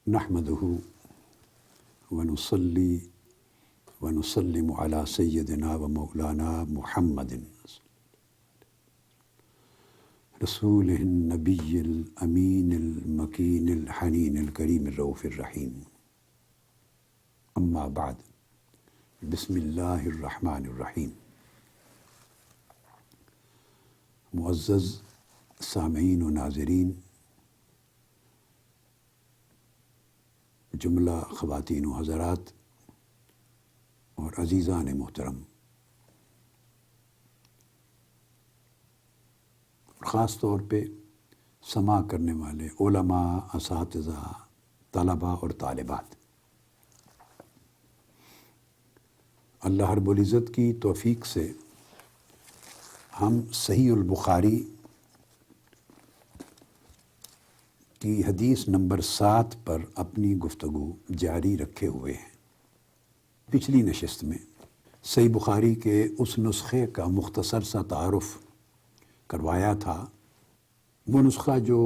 نحمده ونصلي ونسلم على سيدنا ومولانا محمد رسوله النبي الأمين المكين الحنين الكريم الرؤوف الرحيم. أما بعد، بسم الله الرحمن الرحيم. معزز سامعین و ناظرین، جملہ خواتین و حضرات اور عزیزان محترم، خاص طور پہ سماع کرنے والے علماء، اساتذہ، طلباء اور طالبات، اللہ رب العزت کی توفیق سے ہم صحیح البخاری کی حدیث نمبر 7 پر اپنی گفتگو جاری رکھے ہوئے ہیں۔ پچھلی نشست میں صحیح بخاری کے اس نسخے کا مختصر سا تعارف کروایا تھا، وہ نسخہ جو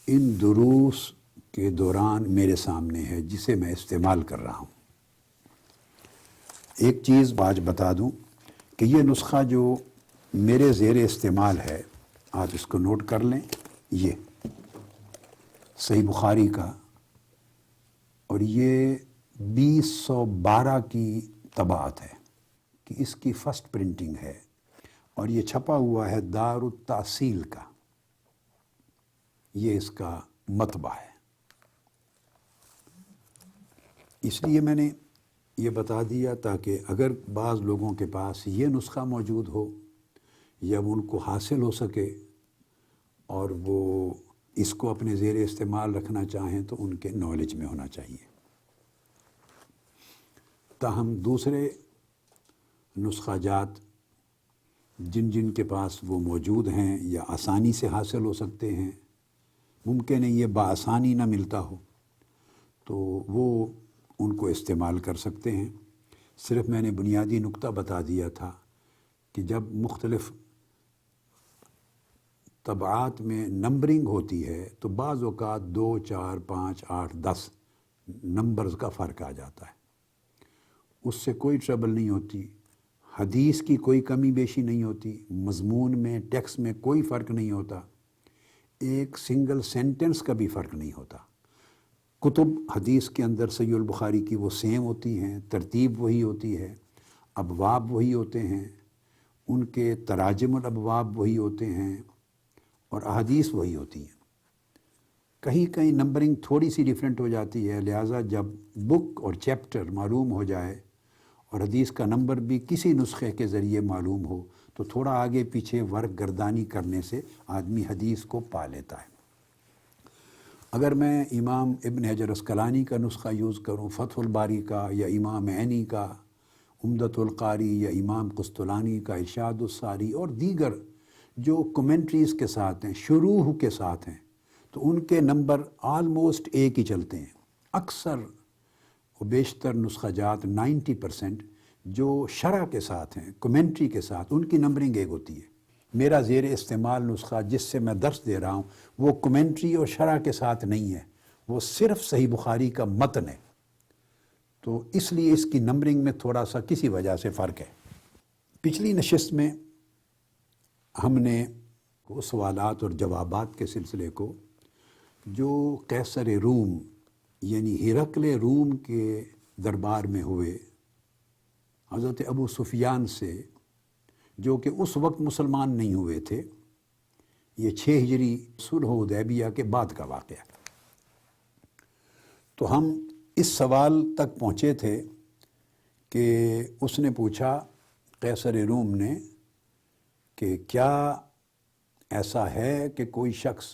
ان دروس کے دوران میرے سامنے ہے، جسے میں استعمال کر رہا ہوں۔ ایک چیز آج بتا دوں کہ یہ نسخہ جو میرے زیر استعمال ہے، آپ اس کو نوٹ کر لیں، یہ صحیح بخاری کا، اور یہ 2012 کی طباعت ہے کہ اس کی فرسٹ پرنٹنگ ہے، اور یہ چھپا ہوا ہے دار التحصیل کا، یہ اس کا مطبع ہے۔ اس لیے میں نے یہ بتا دیا تاکہ اگر بعض لوگوں کے پاس یہ نسخہ موجود ہو یا وہ ان کو حاصل ہو سکے اور وہ اس کو اپنے زیر استعمال رکھنا چاہیں تو ان کے نالج میں ہونا چاہیے۔ تاہم دوسرے نسخہ جات جن کے پاس وہ موجود ہیں یا آسانی سے حاصل ہو سکتے ہیں، ممکن ہے یہ بآسانی نہ ملتا ہو، تو وہ ان کو استعمال کر سکتے ہیں۔ صرف میں نے بنیادی نقطہ بتا دیا تھا کہ جب مختلف طبعات میں نمبرنگ ہوتی ہے تو بعض اوقات 2، 4، 5، 8، 10 نمبرز کا فرق آ جاتا ہے۔ اس سے کوئی ٹربل نہیں ہوتی، حدیث کی کوئی کمی بیشی نہیں ہوتی، مضمون میں، ٹیکسٹ میں کوئی فرق نہیں ہوتا، ایک سنگل سینٹنس کا بھی فرق نہیں ہوتا۔ کتب حدیث کے اندر صحیح البخاری کی وہ سیم ہوتی ہیں، ترتیب وہی ہوتی ہے، ابواب وہی ہوتے ہیں، ان کے تراجم الابواب وہی ہوتے ہیں، اور احادیث وہی ہوتی ہیں۔ کہیں کہیں نمبرنگ تھوڑی سی ڈیفرنٹ ہو جاتی ہے، لہٰذا جب بک اور چیپٹر معلوم ہو جائے اور حدیث کا نمبر بھی کسی نسخے کے ذریعے معلوم ہو تو تھوڑا آگے پیچھے ورق گردانی کرنے سے آدمی حدیث کو پا لیتا ہے۔ اگر میں امام ابن حجر عسقلانی کا نسخہ یوز کروں، فتح الباری کا، یا امام عینی کا عمدۃ القاری، یا امام قسطلانی کا ارشاد الساری، اور دیگر جو کمنٹریز کے ساتھ ہیں، شروح کے ساتھ ہیں، تو ان کے نمبر آلموسٹ ایک ہی چلتے ہیں۔ اکثر و بیشتر نسخہ جات 90% جو شرح کے ساتھ ہیں، کمنٹری کے ساتھ، ان کی نمبرنگ ایک ہوتی ہے۔ میرا زیر استعمال نسخہ جس سے میں درس دے رہا ہوں وہ کمنٹری اور شرح کے ساتھ نہیں ہے، وہ صرف صحیح بخاری کا متن ہے، تو اس لیے اس کی نمبرنگ میں تھوڑا سا کسی وجہ سے فرق ہے۔ پچھلی نشست میں ہم نے سوالات اور جوابات کے سلسلے کو جو قیصر روم یعنی ہرقل روم کے دربار میں ہوئے حضرت ابو سفیان سے، جو کہ اس وقت مسلمان نہیں ہوئے تھے، یہ 6 ہجری صلح حدیبیہ کے بعد کا واقعہ، تو ہم اس سوال تک پہنچے تھے کہ اس نے پوچھا، قیصر روم نے، کہ کیا ایسا ہے کہ کوئی شخص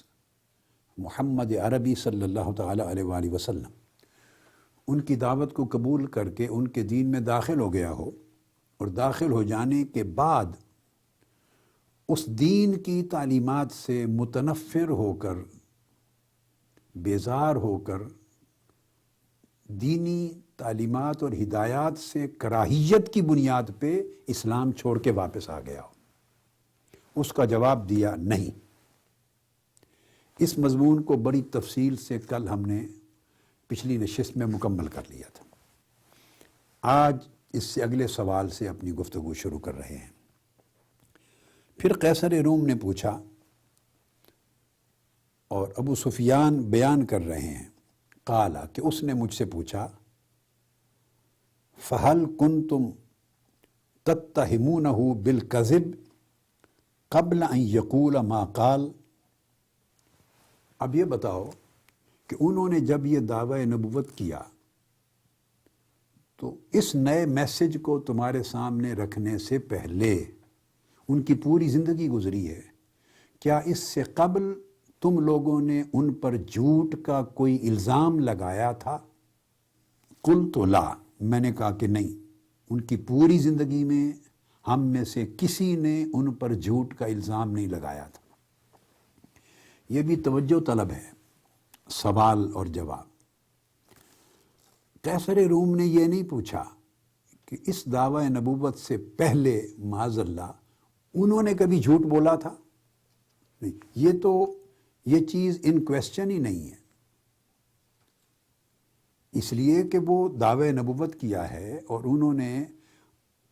محمد عربی صلی اللہ تعالیٰ علیہ وآلہ وسلم ان کی دعوت کو قبول کر کے ان کے دین میں داخل ہو گیا ہو، اور داخل ہو جانے کے بعد اس دین کی تعلیمات سے متنفر ہو کر، بیزار ہو کر، دینی تعلیمات اور ہدایات سے کراہیت کی بنیاد پہ اسلام چھوڑ کے واپس آ گیا ہو؟ اس کا جواب دیا نہیں۔ اس مضمون کو بڑی تفصیل سے کل ہم نے پچھلی نشست میں مکمل کر لیا تھا۔ آج اس سے اگلے سوال سے اپنی گفتگو شروع کر رہے ہیں۔ پھر قیصر روم نے پوچھا، اور ابو سفیان بیان کر رہے ہیں، قالا کہ اس نے مجھ سے پوچھا، فَهَلْ كُنْتُمْ تَتَّهِمُونَهُ بِالْكَذِبِ قبل ان یقول ما قال۔ اب یہ بتاؤ کہ انہوں نے جب یہ دعوی نبوت کیا تو اس نئے میسج کو تمہارے سامنے رکھنے سے پہلے ان کی پوری زندگی گزری ہے، کیا اس سے قبل تم لوگوں نے ان پر جھوٹ کا کوئی الزام لگایا تھا؟ قلت لا، میں نے کہا کہ نہیں، ان کی پوری زندگی میں ہم میں سے کسی نے ان پر جھوٹ کا الزام نہیں لگایا تھا۔ یہ بھی توجہ طلب ہے، سوال اور جواب۔ قیصر روم نے یہ نہیں پوچھا کہ اس دعوی نبوت سے پہلے معاذ اللہ انہوں نے کبھی جھوٹ بولا تھا؟ نہیں، یہ چیز ان کویسچن ہی نہیں ہے، اس لیے کہ وہ دعوی نبوت کیا ہے اور انہوں نے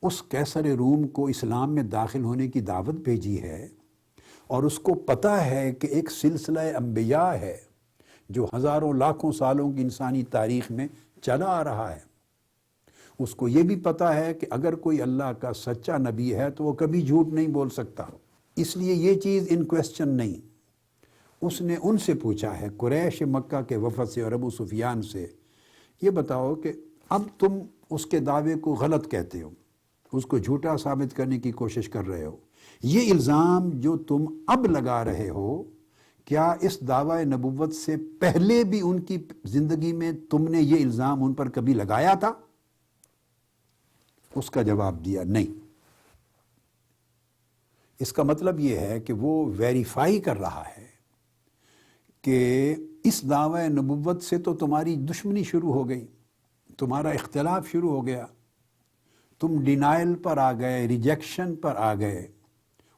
اس قیصر روم کو اسلام میں داخل ہونے کی دعوت بھیجی ہے، اور اس کو پتہ ہے کہ ایک سلسلہ انبیاء ہے جو ہزاروں لاکھوں سالوں کی انسانی تاریخ میں چلا آ رہا ہے۔ اس کو یہ بھی پتہ ہے کہ اگر کوئی اللہ کا سچا نبی ہے تو وہ کبھی جھوٹ نہیں بول سکتا، اس لیے یہ چیز ان کویسچن نہیں۔ اس نے ان سے پوچھا ہے، قریش مکہ کے وفد سے اور ابو سفیان سے، یہ بتاؤ کہ اب تم اس کے دعوے کو غلط کہتے ہو، اس کو جھوٹا ثابت کرنے کی کوشش کر رہے ہو، یہ الزام جو تم اب لگا رہے ہو، کیا اس دعوی نبوت سے پہلے بھی ان کی زندگی میں تم نے یہ الزام ان پر کبھی لگایا تھا؟ اس کا جواب دیا نہیں۔ اس کا مطلب یہ ہے کہ وہ ویریفائی کر رہا ہے کہ اس دعوی نبوت سے تو تمہاری دشمنی شروع ہو گئی، تمہارا اختلاف شروع ہو گیا، تم ڈینائل پر آ گئے، ریجیکشن پر آ گئے،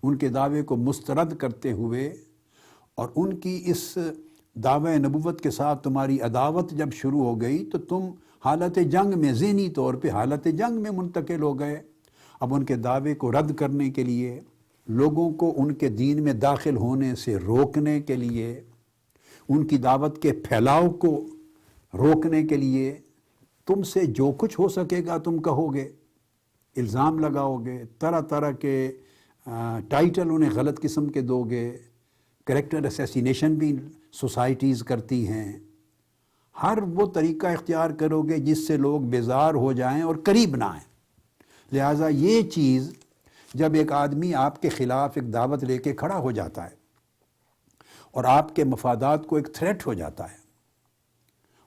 ان کے دعوے کو مسترد کرتے ہوئے، اور ان کی اس دعوی نبوت کے ساتھ تمہاری عداوت جب شروع ہو گئی تو تم حالت جنگ میں، ذہنی طور پہ حالت جنگ میں منتقل ہو گئے۔ اب ان کے دعوے کو رد کرنے کے لیے، لوگوں کو ان کے دین میں داخل ہونے سے روکنے کے لیے، ان کی دعوت کے پھیلاؤ کو روکنے کے لیے تم سے جو کچھ ہو سکے گا تم کہو گے، الزام لگاؤ گے، طرح طرح کے ٹائٹل انہیں غلط قسم کے دو گے، کریکٹر اسیسینیشن بھی سوسائٹیز کرتی ہیں، ہر وہ طریقہ اختیار کرو گے جس سے لوگ بیزار ہو جائیں اور قریب نہ آئیں۔ لہٰذا یہ چیز جب ایک آدمی آپ کے خلاف ایک دعوت لے کے کھڑا ہو جاتا ہے اور آپ کے مفادات کو ایک تھریٹ ہو جاتا ہے،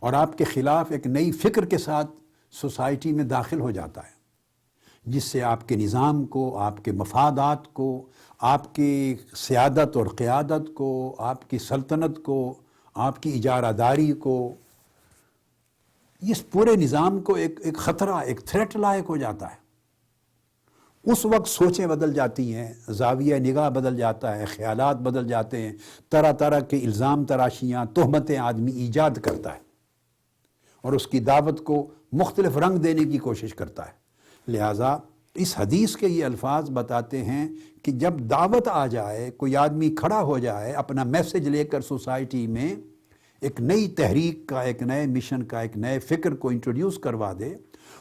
اور آپ کے خلاف ایک نئی فکر کے ساتھ سوسائٹی میں داخل ہو جاتا ہے، جس سے آپ کے نظام کو، آپ کے مفادات کو، آپ کی سیادت اور قیادت کو، آپ کی سلطنت کو، آپ کی اجارہ داری کو، اس پورے نظام کو ایک خطرہ، ایک تھریٹ لاحق ہو جاتا ہے۔ اس وقت سوچیں بدل جاتی ہیں، زاویہ نگاہ بدل جاتا ہے، خیالات بدل جاتے ہیں، طرح طرح کے الزام تراشیاں، تہمتیں آدمی ایجاد کرتا ہے اور اس کی دعوت کو مختلف رنگ دینے کی کوشش کرتا ہے۔ لہٰذا اس حدیث کے یہ الفاظ بتاتے ہیں کہ جب دعوت آ جائے، کوئی آدمی کھڑا ہو جائے اپنا میسج لے کر سوسائٹی میں، ایک نئی تحریک کا، ایک نئے مشن کا، ایک نئے فکر کو انٹروڈیوس کروا دے،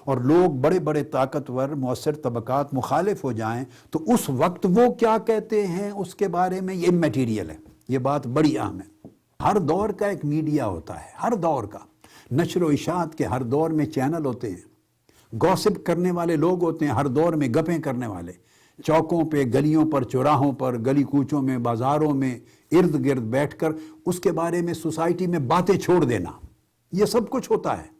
اور لوگ بڑے بڑے طاقتور مؤثر طبقات مخالف ہو جائیں، تو اس وقت وہ کیا کہتے ہیں اس کے بارے میں یہ میٹیریل ہے۔ یہ بات بڑی اہم ہے۔ ہر دور کا ایک میڈیا ہوتا ہے، ہر دور کا، نشر و اشاعت کے ہر دور میں چینل ہوتے ہیں، گوسپ کرنے والے لوگ ہوتے ہیں، ہر دور میں گپیں کرنے والے، چوکوں پہ، گلیوں پر، چوراہوں پر، گلی کوچوں میں، بازاروں میں ارد گرد بیٹھ کر اس کے بارے میں سوسائٹی میں باتیں چھوڑ دینا، یہ سب کچھ ہوتا ہے۔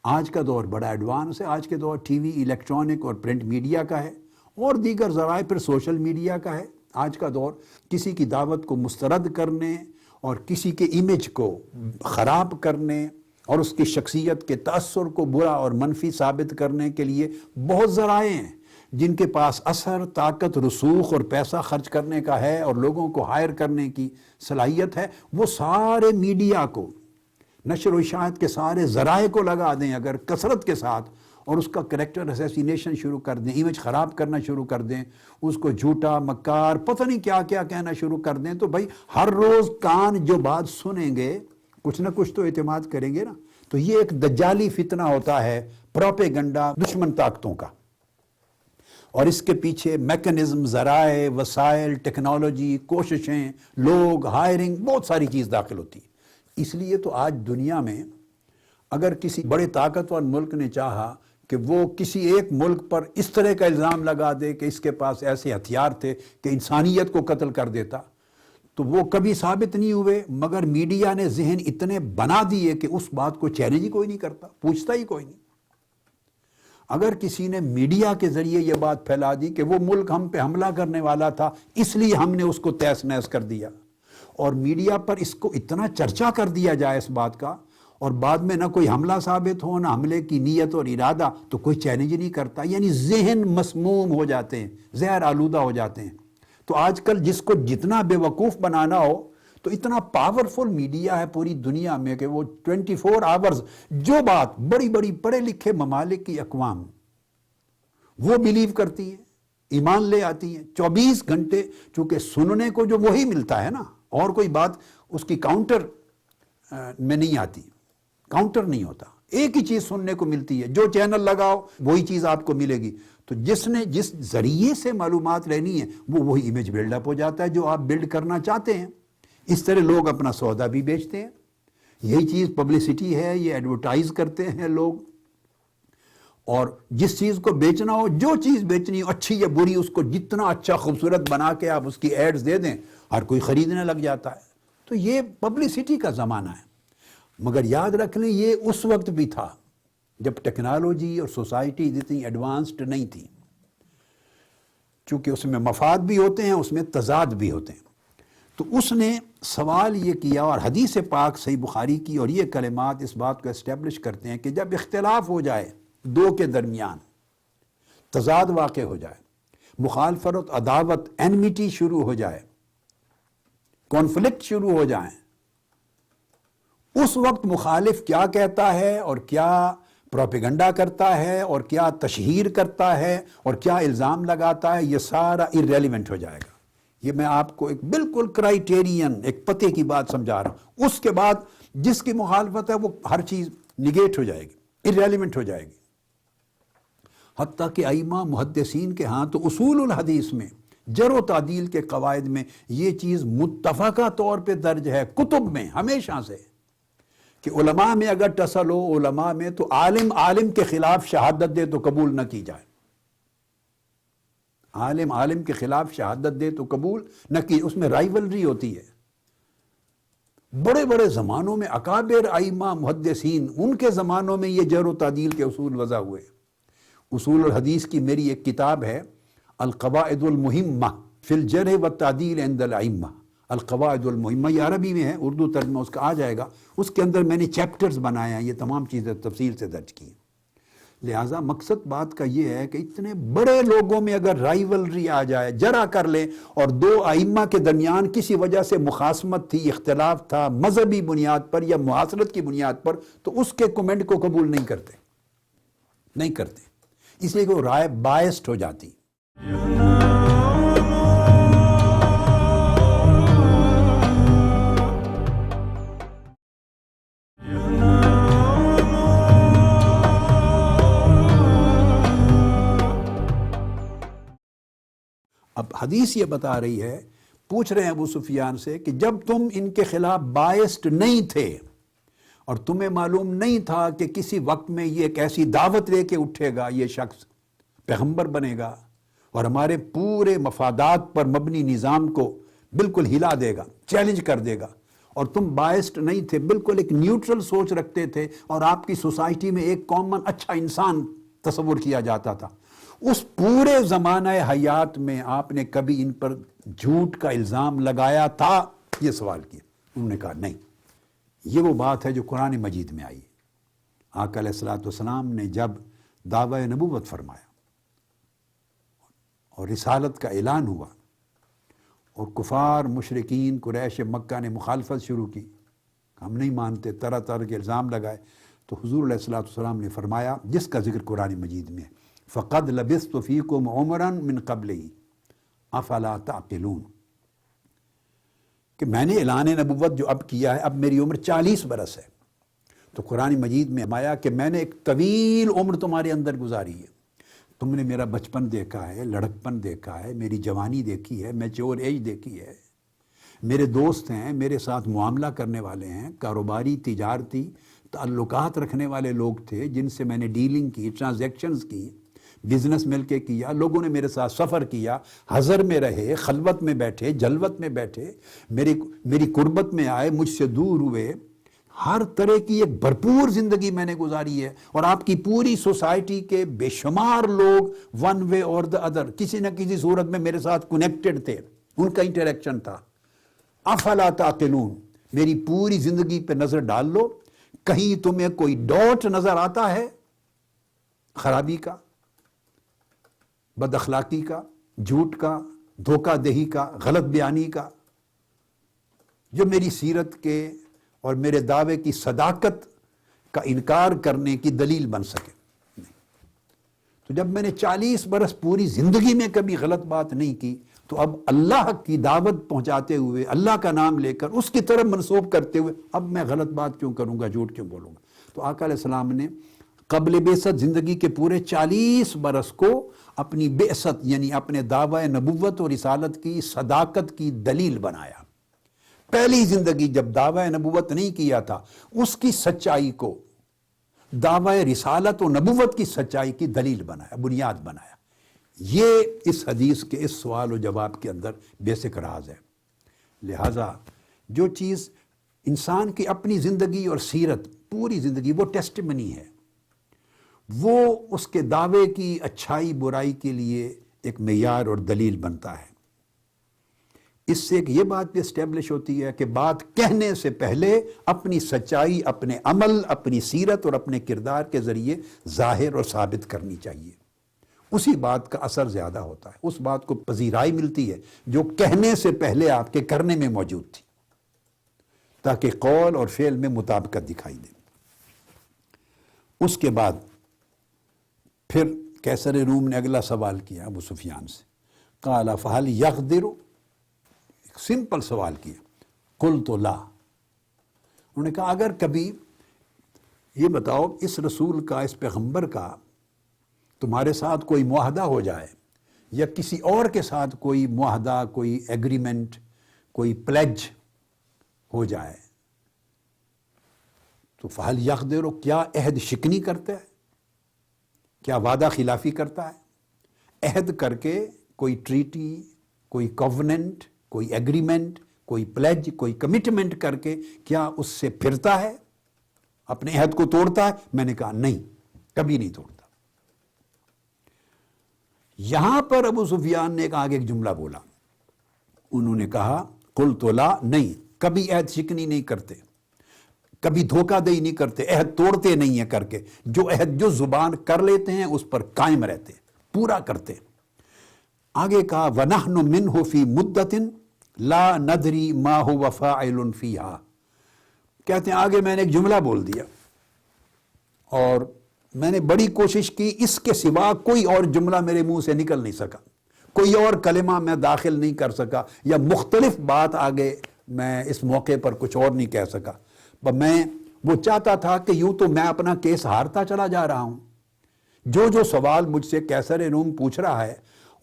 آج کا دور بڑا ایڈوانس ہے، آج کے دور ٹی وی، الیکٹرانک اور پرنٹ میڈیا کا ہے، اور دیگر ذرائع پر سوشل میڈیا کا ہے۔ آج کا دور کسی کی دعوت کو مسترد کرنے اور کسی کے امیج کو خراب کرنے اور اس کی شخصیت کے تأثر کو برا اور منفی ثابت کرنے کے لیے بہت ذرائع ہیں، جن کے پاس اثر، طاقت، رسوخ اور پیسہ خرچ کرنے کا ہے اور لوگوں کو ہائر کرنے کی صلاحیت ہے۔ وہ سارے میڈیا کو نشر و اشاعت کے سارے ذرائع کو لگا دیں اگر کثرت کے ساتھ، اور اس کا کریکٹر اسیسینیشن شروع کر دیں، امیج خراب کرنا شروع کر دیں، اس کو جھوٹا مکار پتہ نہیں کیا کیا کہنا شروع کر دیں، تو بھائی ہر روز کان جو بات سنیں گے کچھ نہ کچھ تو اعتماد کریں گے نا۔ تو یہ ایک دجالی فتنہ ہوتا ہے پروپیگنڈا دشمن طاقتوں کا، اور اس کے پیچھے میکنزم، ذرائع، وسائل، ٹیکنالوجی، کوششیں، لوگ، ہائرنگ، بہت ساری چیز داخل ہوتی ہے۔ اس لیے تو آج دنیا میں اگر کسی بڑے طاقتور ملک نے چاہا کہ وہ کسی ایک ملک پر اس طرح کا الزام لگا دے کہ اس کے پاس ایسے ہتھیار تھے کہ انسانیت کو قتل کر دیتا، تو وہ کبھی ثابت نہیں ہوئے، مگر میڈیا نے ذہن اتنے بنا دیے کہ اس بات کو چیلنج ہی کوئی نہیں کرتا، پوچھتا ہی کوئی نہیں۔ اگر کسی نے میڈیا کے ذریعے یہ بات پھیلا دی کہ وہ ملک ہم پہ حملہ کرنے والا تھا اس لیے ہم نے اس کو تہس نہس کر دیا، اور میڈیا پر اس کو اتنا چرچا کر دیا جائے اس بات کا، اور بعد میں نہ کوئی حملہ ثابت ہو، نہ حملے کی نیت اور ارادہ، تو کوئی چیلنج نہیں کرتا، یعنی ذہن مسموم ہو جاتے ہیں، زہر آلودہ ہو جاتے ہیں۔ تو آج کل جس کو جتنا بے وقوف بنانا ہو، تو اتنا پاورفل میڈیا ہے پوری دنیا میں کہ وہ 24 آورز جو بات بڑی بڑی پڑھے لکھے ممالک کی اقوام وہ بلیو کرتی ہیں، ایمان لے آتی ہیں 24 گھنٹے، چونکہ سننے کو جو وہی ملتا ہے نا، اور کوئی بات اس کی کاؤنٹر میں نہیں آتی، کاؤنٹر نہیں ہوتا، ایک ہی چیز سننے کو ملتی ہے، جو چینل لگاؤ وہی چیز آپ کو ملے گی۔ تو جس ذریعے سے معلومات لینی ہے وہ وہی امیج بلڈ اپ ہو جاتا ہے جو آپ بلڈ کرنا چاہتے ہیں۔ اس طرح لوگ اپنا سودا بھی بیچتے ہیں، یہی چیز پبلسٹی ہے، یہ ایڈورٹائز کرتے ہیں لوگ، اور جس چیز کو بیچنا ہو، جو چیز بیچنی ہو اچھی یا بری، اس کو جتنا اچھا خوبصورت بنا کے آپ اس کی ایڈز دے دیں، ہر کوئی خریدنے لگ جاتا ہے۔ تو یہ پبلسٹی کا زمانہ ہے، مگر یاد رکھ لیں یہ اس وقت بھی تھا جب ٹیکنالوجی اور سوسائٹی اتنی ایڈوانسڈ نہیں تھی، چونکہ اس میں مفاد بھی ہوتے ہیں، اس میں تضاد بھی ہوتے ہیں۔ تو اس نے سوال یہ کیا، اور حدیث پاک صحیح بخاری کی اور یہ کلمات اس بات کو اسٹیبلش کرتے ہیں کہ جب اختلاف ہو جائے دو کے درمیان، تضاد واقع ہو جائے، مخالفت، عداوت، اینمیٹی شروع ہو جائے، کانفلکٹ شروع ہو جائیں، اس وقت مخالف کیا کہتا ہے اور کیا پروپیگنڈا کرتا ہے اور کیا تشہیر کرتا ہے اور کیا الزام لگاتا ہے، یہ سارا irrelevant ہو جائے گا۔ یہ میں آپ کو ایک بالکل کرائیٹیرین، ایک پتے کی بات سمجھا رہا ہوں۔ اس کے بعد جس کی مخالفت ہے وہ ہر چیز نگیٹ ہو جائے گی، irrelevant ہو جائے گی۔ حتیٰ کہ ائمہ محدثین کے ہاں تو اصول الحدیث میں، جرح و تعدیل کے قواعد میں یہ چیز متفقہ طور پہ درج ہے کتب میں ہمیشہ سے، کہ علماء میں اگر ٹسل ہو، علماء میں تو عالم کے خلاف شہادت دے تو قبول نہ کی جائے، عالم کے خلاف شہادت دے تو قبول نہ کی، اس میں رائیولری ہوتی ہے۔ بڑے بڑے زمانوں میں اکابر ائمہ محدثین، ان کے زمانوں میں یہ جرح و تعدیل کے اصول وضع ہوئے۔ اصول الحدیث کی میری ایک کتاب ہے القواعد المہمہ فی الجرح والتعدیل عند الائمہ، القواعد المہمہ، یہ عربی میں ہے، اردو ترجمہ اس کا آ جائے گا۔ اس کے اندر میں نے چیپٹرز بنائے ہیں، یہ تمام چیزیں تفصیل سے درج کی ہیں۔ لہٰذا مقصد بات کا یہ ہے کہ اتنے بڑے لوگوں میں اگر رائیولری آ جائے، جرح کر لیں، اور دو ائمہ کے درمیان کسی وجہ سے مخاصمت تھی، اختلاف تھا مذہبی بنیاد پر یا معاصرت کی بنیاد پر، تو اس کے کومنٹ کو قبول نہیں کرتے، اس لیے کہ وہ رائے بائسڈ ہو جاتی۔ اب حدیث یہ بتا رہی ہے، پوچھ رہے ہیں ابو سفیان سے کہ جب تم ان کے خلاف بائسڈ نہیں تھے اور تمہیں معلوم نہیں تھا کہ کسی وقت میں یہ ایک ایسی دعوت لے کے اٹھے گا، یہ شخص پیغمبر بنے گا اور ہمارے پورے مفادات پر مبنی نظام کو بالکل ہلا دے گا، چیلنج کر دے گا، اور تم بائسڈ نہیں تھے، بالکل ایک نیوٹرل سوچ رکھتے تھے، اور آپ کی سوسائٹی میں ایک کامن اچھا انسان تصور کیا جاتا تھا، اس پورے زمانہ حیات میں آپ نے کبھی ان پر جھوٹ کا الزام لگایا تھا؟ یہ سوال کیا۔ انہوں نے کہا نہیں۔ یہ وہ بات ہے جو قرآن مجید میں آئی ہے۔ آقا علیہ الصلوۃ والسلام نے جب دعوی نبوت فرمایا اور رسالت کا اعلان ہوا اور کفار مشرکین قریش مکہ نے مخالفت شروع کی، ہم نہیں مانتے، طرح طرح کے الزام لگائے. تو حضور علیہ الصلوۃ والسلام نے فرمایا، جس کا ذکر قرآن مجید میں ہے، فَقَدْ لَبِثْتُ فِيكُمْ عُمْرًا مِّن قَبْلِهِ أَفَلَا تَعْقِلُونَ، کہ میں نے اعلان نبوت جو اب کیا ہے، اب میری عمر 40 برس ہے. تو قرآن مجید میں فرمایا کہ میں نے ایک طویل عمر تمہارے اندر گزاری ہے. تم نے میرا بچپن دیکھا ہے، لڑکپن دیکھا ہے، میری جوانی دیکھی ہے، میچور ایج دیکھی ہے. میرے دوست ہیں، میرے ساتھ معاملہ کرنے والے ہیں، کاروباری تجارتی تعلقات رکھنے والے لوگ تھے جن سے میں نے ڈیلنگ کی، ٹرانزیکشنز کی، بزنس مل کے کیا. لوگوں نے میرے ساتھ سفر کیا، حضر میں رہے، خلوت میں بیٹھے، جلوت میں بیٹھے، میری قربت میں آئے، مجھ سے دور ہوئے. ہر طرح کی ایک بھرپور زندگی میں نے گزاری ہے. اور آپ کی پوری سوسائٹی کے بے شمار لوگ ون وے اور دا ادر کسی نہ کسی صورت میں میرے ساتھ کنیکٹڈ تھے، ان کا انٹریکشن تھا. افلا تعقلون، میری پوری زندگی پہ نظر ڈال لو، کہیں تمہیں کوئی ڈاٹ نظر آتا ہے خرابی کا، بد اخلاقی کا، جھوٹ کا، دھوکہ دہی کا، غلط بیانی کا، جو میری سیرت کے اور میرے دعوے کی صداقت کا انکار کرنے کی دلیل بن سکے؟ نہیں. تو جب میں نے 40 برس پوری زندگی میں کبھی غلط بات نہیں کی، تو اب اللہ کی دعوت پہنچاتے ہوئے، اللہ کا نام لے کر اس کی طرف منسوب کرتے ہوئے اب میں غلط بات کیوں کروں گا، جھوٹ کیوں بولوں گا؟ تو آقا علیہ السلام نے قبل بعثت زندگی کے پورے 40 برس کو اپنی بعثت یعنی اپنے دعوی نبوت اور رسالت کی صداقت کی دلیل بنایا. پہلی زندگی جب دعوی نبوت نہیں کیا تھا، اس کی سچائی کو دعوی رسالت و نبوت کی سچائی کی دلیل بنایا، بنیاد بنایا. یہ اس حدیث کے اس سوال و جواب کے اندر بیسک راز ہے. لہٰذا جو چیز انسان کی اپنی زندگی اور سیرت، پوری زندگی وہ ٹیسٹمنی ہے، وہ اس کے دعوے کی اچھائی برائی کے لیے ایک معیار اور دلیل بنتا ہے. اس سے ایک یہ بات بھی اسٹیبلش ہوتی ہے کہ بات کہنے سے پہلے اپنی سچائی اپنے عمل، اپنی سیرت اور اپنے کردار کے ذریعے ظاہر اور ثابت کرنی چاہیے. اسی بات کا اثر زیادہ ہوتا ہے، اس بات کو پذیرائی ملتی ہے جو کہنے سے پہلے آپ کے کرنے میں موجود تھی، تاکہ قول اور فعل میں مطابقت دکھائی دے. اس کے بعد پھر قیصر روم نے اگلا سوال کیا ابو سفیان سے، قال فہل یقدر، سمپل سوال کیا. قلت لا، انہوں نے کہا اگر کبھی یہ بتاؤ اس رسول کا، اس پیغمبر کا تمہارے ساتھ کوئی معاہدہ ہو جائے یا کسی اور کے ساتھ کوئی معاہدہ، کوئی ایگریمنٹ، کوئی پلیج ہو جائے، تو فہل یقدر، کیا عہد شکنی کرتا ہے، کیا وعدہ خلافی کرتا ہے؟ عہد کر کے کوئی ٹریٹی، کوئی کووننٹ، کوئی ایگریمنٹ، کوئی پلیج، کوئی کمٹمنٹ کر کے کیا اس سے پھرتا ہے، اپنے عہد کو توڑتا ہے؟ میں نے کہا نہیں، کبھی نہیں توڑتا. یہاں پر ابو سفیان نے آگے ایک جملہ بولا، انہوں نے کہا قلت لا، نہیں، کبھی عہد شکنی نہیں کرتے، کبھی دھوکہ دہی نہیں کرتے، عہد توڑتے نہیں ہیں کر کے. جو عہد جو زبان کر لیتے ہیں اس پر قائم رہتے، پورا کرتے. آگے کہا وَنَحْنُ مِنْهُ فِي مُدَّةٍ لَا نَدْرِي مَا هُوَ فَاعِلٌ فِيهَا. کہتے ہیں آگے میں نے ایک جملہ بول دیا اور میں نے بڑی کوشش کی، اس کے سوا کوئی اور جملہ میرے منہ سے نکل نہیں سکا، کوئی اور کلمہ میں داخل نہیں کر سکا، یا مختلف بات آگے میں اس موقع پر کچھ اور نہیں کہہ سکا. میں وہ چاہتا تھا کہ یوں تو میں اپنا کیس ہارتا چلا جا رہا ہوں. جو سوال مجھ سے قیصر روم پوچھ رہا ہے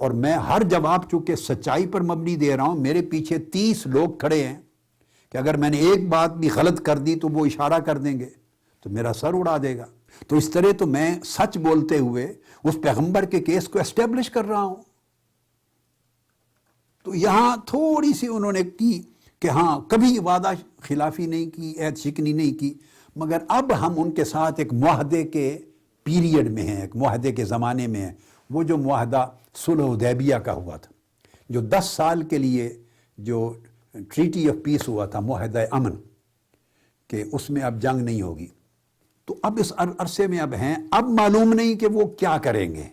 اور میں ہر جواب چونکہ سچائی پر مبنی دے رہا ہوں، میرے پیچھے 30 لوگ کھڑے ہیں کہ اگر میں نے ایک بات بھی غلط کر دی تو وہ اشارہ کر دیں گے تو میرا سر اڑا دے گا. تو اس طرح تو میں سچ بولتے ہوئے اس پیغمبر کے کیس کو اسٹیبلش کر رہا ہوں. تو یہاں تھوڑی سی انہوں نے کی کہ ہاں کبھی وعدہ خلافی نہیں کی، عہد شکنی نہیں کی، مگر اب ہم ان کے ساتھ ایک معاہدے کے پیریڈ میں ہیں، ایک معاہدے کے زمانے میں ہیں. وہ جو معاہدہ صلح حدیبیہ کا ہوا تھا، جو 10 سال کے لیے جو ٹریٹی آف پیس ہوا تھا، معاہدہ امن، کہ اس میں اب جنگ نہیں ہوگی. تو اب اس عرصے میں اب ہیں، اب معلوم نہیں کہ وہ کیا کریں گے.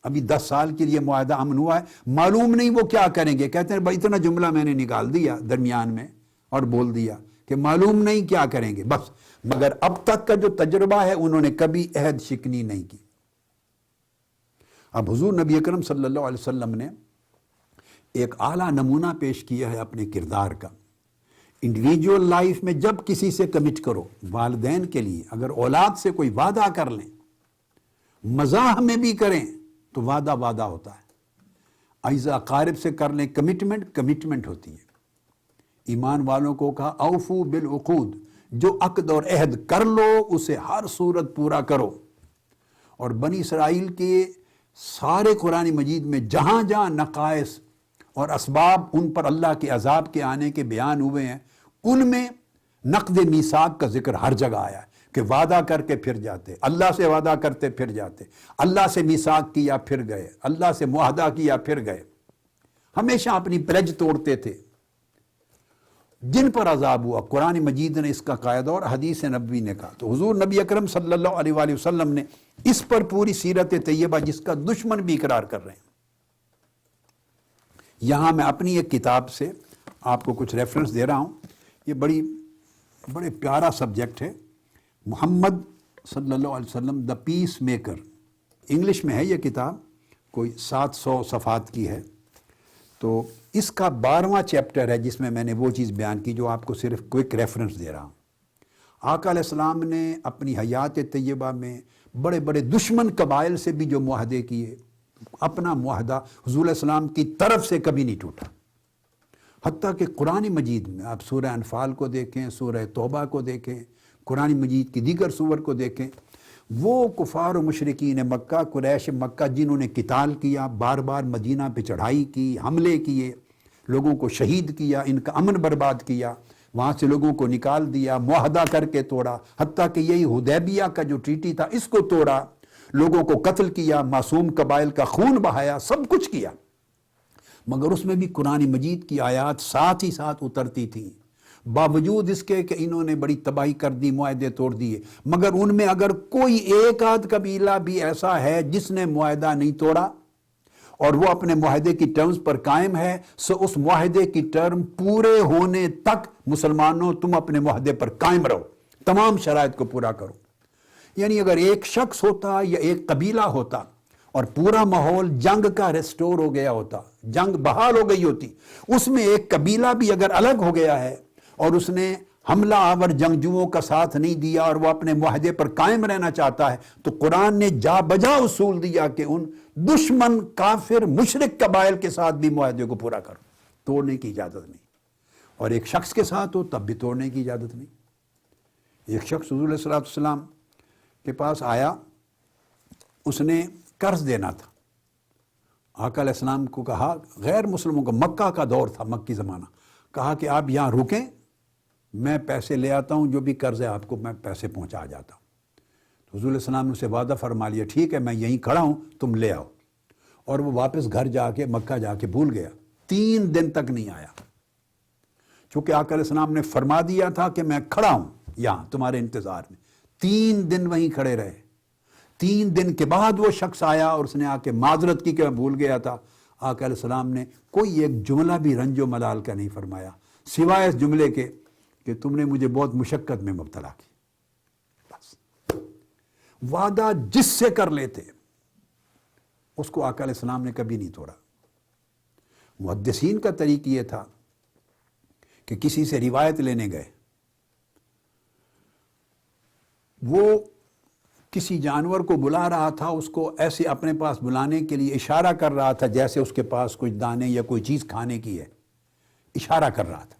ابھی 10 سال کے لیے معاہدہ امن ہوا ہے، معلوم نہیں وہ کیا کریں گے. کہتے ہیں بھائی اتنا جملہ میں نے نکال دیا درمیان میں اور بول دیا کہ معلوم نہیں کیا کریں گے بس، مگر اب تک کا جو تجربہ ہے انہوں نے کبھی عہد شکنی نہیں کی۔ اب حضور نبی اکرم صلی اللہ علیہ وسلم نے ایک اعلیٰ نمونہ پیش کیا ہے اپنے کردار کا۔ انڈیویجول لائف میں جب کسی سے کمٹ کرو، والدین کے لیے اگر اولاد سے کوئی وعدہ کر لیں، مزاح میں بھی کریں تو وعدہ وعدہ ہوتا ہے۔ اعزا اقارب سے کر لیں کمٹمنٹ ہوتی ہے۔ ایمان والوں کو کہا اوفو بالعقود، جو عقد اور عہد کر لو اسے ہر صورت پورا کرو۔ اور بنی اسرائیل کے سارے قرآن مجید میں جہاں جہاں نقائص اور اسباب ان پر اللہ کے عذاب کے آنے کے بیان ہوئے ہیں، ان میں نقض میثاق کا ذکر ہر جگہ آیا ہے کہ وعدہ کر کے پھر جاتے، اللہ سے وعدہ کرتے پھر جاتے، اللہ سے میثاق کیا پھر گئے، اللہ سے معاہدہ کیا پھر گئے، ہمیشہ اپنی پلیج توڑتے تھے۔ جن پر عذاب ہوا قرآن مجید نے اس کا قاعدہ اور حدیث نبوی نے کہا، تو حضور نبی اکرم صلی اللہ علیہ وآلہ وسلم نے اس پر پوری سیرت طیبہ جس کا دشمن بھی اقرار کر رہے ہیں۔ یہاں میں اپنی ایک کتاب سے آپ کو کچھ ریفرنس دے رہا ہوں، یہ بڑے پیارا سبجیکٹ ہے، محمد صلی اللہ علیہ وسلم دا پیس میکر، انگلش میں ہے یہ کتاب، کوئی 700 صفحات کی ہے۔ تو اس کا 12واں چیپٹر ہے جس میں نے وہ چیز بیان کی جو آپ کو صرف کوئک ریفرنس دے رہا ہوں۔ آقا علیہ السلام نے اپنی حیات طیبہ میں بڑے بڑے دشمن قبائل سے بھی جو معاہدے کیے، اپنا معاہدہ حضور علیہ السلام کی طرف سے کبھی نہیں ٹوٹا۔ حتیٰ کہ قرآن مجید میں آپ سورہ انفال کو دیکھیں، سورہ توبہ کو دیکھیں، قرآن مجید کی دیگر سور کو دیکھیں، وہ کفار و مشرکین مکہ، قریش مکہ جنہوں نے قتال کیا، بار بار مدینہ پہ چڑھائی کی، حملے کیے، لوگوں کو شہید کیا، ان کا امن برباد کیا، وہاں سے لوگوں کو نکال دیا، معاہدہ کر کے توڑا، حتیٰ کہ یہی حدیبیہ کا جو ٹریٹی تھا اس کو توڑا، لوگوں کو قتل کیا، معصوم قبائل کا خون بہایا، سب کچھ کیا، مگر اس میں بھی قرآن مجید کی آیات ساتھ ہی ساتھ اترتی تھیں، باوجود اس کے کہ انہوں نے بڑی تباہی کر دی، معاہدے توڑ دیے، مگر ان میں اگر کوئی ایک آدھ قبیلہ بھی ایسا ہے جس نے معاہدہ نہیں توڑا اور وہ اپنے معاہدے کی ٹرمز پر قائم ہے، سو اس معاہدے کی ٹرم پورے ہونے تک مسلمانوں تم اپنے معاہدے پر قائم رہو، تمام شرائط کو پورا کرو۔ یعنی اگر ایک شخص ہوتا یا ایک قبیلہ ہوتا اور پورا ماحول جنگ کا ریسٹور ہو گیا ہوتا، جنگ بحال ہو گئی ہوتی، اس میں ایک قبیلہ بھی اگر الگ ہو گیا ہے اور اس نے حملہ آور جنگجوؤں کا ساتھ نہیں دیا اور وہ اپنے معاہدے پر قائم رہنا چاہتا ہے، تو قرآن نے جا بجا اصول دیا کہ ان دشمن کافر مشرک قبائل کے ساتھ بھی معاہدے کو پورا کرو، توڑنے کی اجازت نہیں، اور ایک شخص کے ساتھ ہو تب بھی توڑنے کی اجازت نہیں۔ ایک شخص حضور علیہ السلام کے پاس آیا، اس نے قرض دینا تھا، آقا علیہ السلام کو کہا، غیر مسلموں کو، مکہ کا دور تھا، مکی زمانہ، کہا کہ آپ یہاں رکیں، میں پیسے لے آتا ہوں، جو بھی قرض ہے آپ کو میں پیسے پہنچا جاتا ہوں۔ تو حضور علیہ السلام نے اسے وعدہ فرما لیا، ٹھیک ہے میں یہیں کھڑا ہوں، تم لے آؤ، اور وہ واپس گھر جا کے مکہ جا کے بھول گیا، 3 دن تک نہیں آیا، چونکہ آقا علیہ السلام نے فرما دیا تھا کہ میں کھڑا ہوں یہاں تمہارے انتظار میں۔ 3 دن وہیں کھڑے رہے، 3 دن کے بعد وہ شخص آیا اور اس نے آ کے معذرت کی کہ میں بھول گیا تھا۔ آقا علیہ السلام نے کوئی ایک جملہ بھی رنج و ملال کا نہیں فرمایا، سوائے اس جملے کے کہ تم نے مجھے بہت مشقت میں مبتلا کی۔ بس وعدہ جس سے کر لیتے اس کو آقا علیہ السلام نے کبھی نہیں توڑا۔ محدثین کا طریق یہ تھا کہ کسی سے روایت لینے گئے، وہ کسی جانور کو بلا رہا تھا، اس کو ایسے اپنے پاس بلانے کے لیے اشارہ کر رہا تھا جیسے اس کے پاس کچھ دانے یا کوئی چیز کھانے کی ہے، اشارہ کر رہا تھا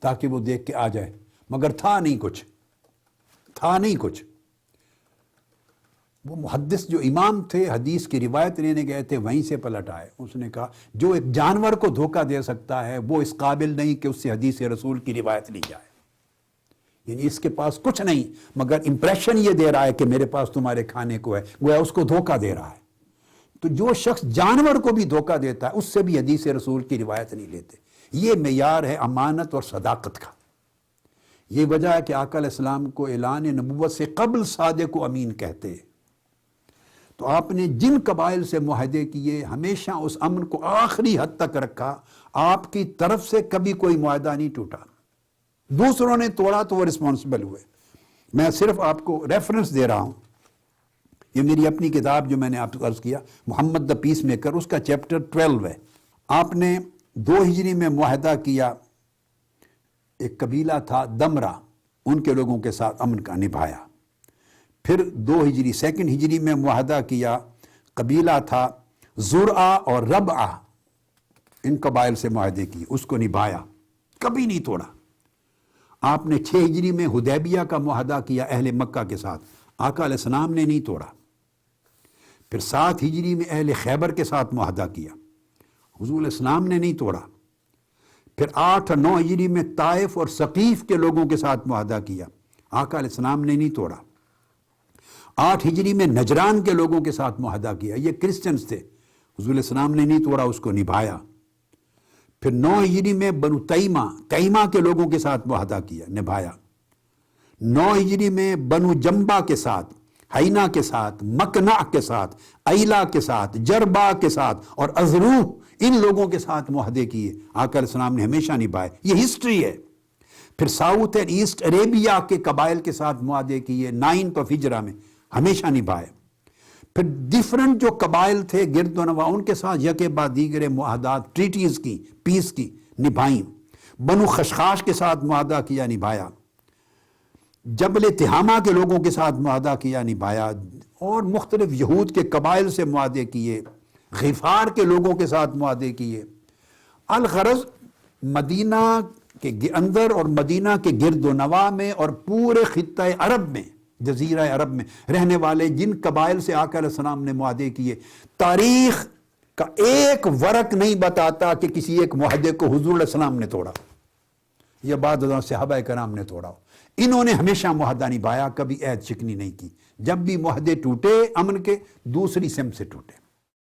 تاکہ وہ دیکھ کے آ جائے، مگر تھا نہیں کچھ۔ وہ محدث جو امام تھے، حدیث کی روایت لینے گئے تھے، وہیں سے پلٹ آئے۔ اس نے کہا جو ایک جانور کو دھوکہ دے سکتا ہے وہ اس قابل نہیں کہ اس سے حدیث رسول کی روایت لی جائے، یعنی اس کے پاس کچھ نہیں مگر امپریشن یہ دے رہا ہے کہ میرے پاس تمہارے کھانے کو ہے، گویا اس کو دھوکہ دے رہا ہے۔ تو جو شخص جانور کو بھی دھوکہ دیتا ہے اس سے بھی حدیث رسول کی روایت نہیں لیتے۔ یہ معیار ہے امانت اور صداقت کا۔ یہ وجہ ہے کہ آقا علیہ السلام کو اعلان نبوت سے قبل صادق و امین کہتے۔ تو آپ نے جن قبائل سے معاہدے کیے ہمیشہ اس امن کو آخری حد تک رکھا، آپ کی طرف سے کبھی کوئی معاہدہ نہیں ٹوٹا، دوسروں نے توڑا تو وہ رسپانسبل ہوئے. میں صرف آپ کو ریفرنس دے رہا ہوں. یہ میری اپنی کتاب جو میں نے آپ کو عرض کیا محمد دا پیس میکر، اس کا چیپٹر 12 ہے. آپ نے 2 ہجری میں معاہدہ کیا، ایک قبیلہ تھا دمرہ، ان کے لوگوں کے ساتھ امن کا نبھایا. پھر 2 ہجری 2 ہجری میں معاہدہ کیا، قبیلہ تھا زرعہ اور ربعہ، ان قبائل سے معاہدے کیے، اس کو نبھایا، کبھی نہیں توڑا. آپ نے 6 ہجری میں حدیبیہ کا معاہدہ کیا اہل مکہ کے ساتھ، آقا علیہ السلام نے نہیں توڑا. پھر 7 ہجری میں اہل خیبر کے ساتھ معاہدہ کیا، حضور علیہ السلام نے نہیں توڑا. پھر 8 اور 9 ہجری میں طائف اور ثقیف کے لوگوں کے ساتھ معاہدہ کیا، آقا علیہ السلام نے نہیں توڑا. 8 ہجری میں نجران کے لوگوں کے ساتھ معاہدہ کیا، یہ کرسچنز تھے، حضور علیہ السلام نے نہیں توڑا، اس کو نبھایا. پھر 9 ہجری میں بنو تیمہ کے لوگوں کے ساتھ معاہدہ کیا، نبھایا. 9 ہجری میں بنو جنبا کے ساتھ، حینا کے ساتھ، مکنع کے ساتھ، ایلا کے ساتھ، جربا کے ساتھ اور ازروح، ان لوگوں کے ساتھ معاہدے کیے، آقا علیہ السلام نے ہمیشہ نبھائے. یہ ہسٹری ہے. پھر ساؤتھ اینڈ ایسٹ عربیہ کے قبائل کے ساتھ معاہدے کیے 9 ہجرہ میں، ہمیشہ نبھائے. پھر ڈیفرنٹ جو قبائل تھے گرد و نواح، ان کے ساتھ یکے بعد دیگر معاہدات، ٹریٹیز کی، پیس کی، نبھائیں. بنو خشخاش کے ساتھ معاہدہ کیا، نبھایا. جبل تہامہ کے لوگوں کے ساتھ معاہدہ کیا، نبھایا. اور مختلف یہود کے قبائل سے معاہدے کیے، غفار کے لوگوں کے ساتھ معاہدے کیے. الغرض مدینہ کے اندر اور مدینہ کے گرد و نواح میں اور پورے خطہ عرب میں، جزیرہ عرب میں رہنے والے جن قبائل سے آقا علیہ السلام نے معاہدے کیے، تاریخ کا ایک ورق نہیں بتاتا کہ کسی ایک معاہدے کو حضور علیہ السلام نے توڑا یا بعد ازاں صحابہ کرام نے توڑا. انہوں نے ہمیشہ معاہدہ نبھایا، کبھی عہد شکنی نہیں کی. جب بھی معاہدے ٹوٹے امن کے، دوسری سمت سے ٹوٹے.